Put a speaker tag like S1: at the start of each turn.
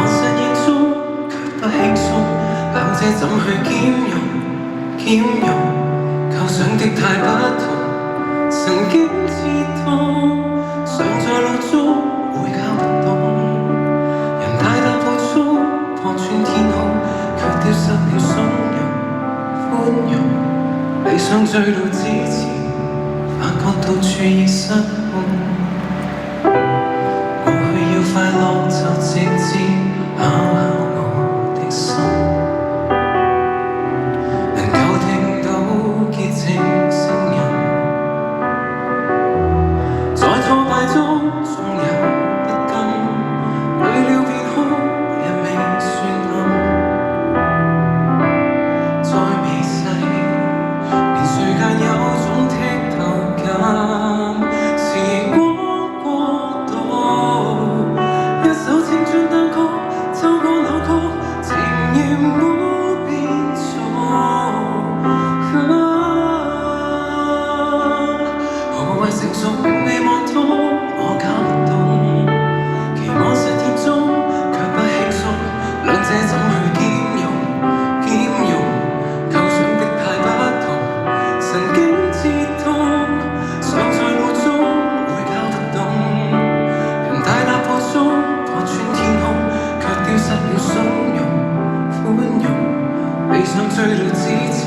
S1: 實現中卻不輕鬆，兩者怎去兼容？構想的太不同，神經刺痛，常在路中會搞不懂。人大步速破穿天空，卻丟失了從容寬容。理想追到之前，發覺到處已失控。過去要快樂就直接考我的心，能夠聽到潔淨聲音，在挫敗中總有不甘，累了別哭，日未算暗，再微細，連睡間有種剔透感。時光過渡，一首青春單曲，奏過扭曲，情願沒變做。何謂成熟並未望通，我搞不懂。期望實現中卻不輕鬆，兩者怎去兼容？構想的太不同，神經刺痛，常在路中會搞不懂。人大步速破穿天空，卻丟失了從容寬容。理想追到之前，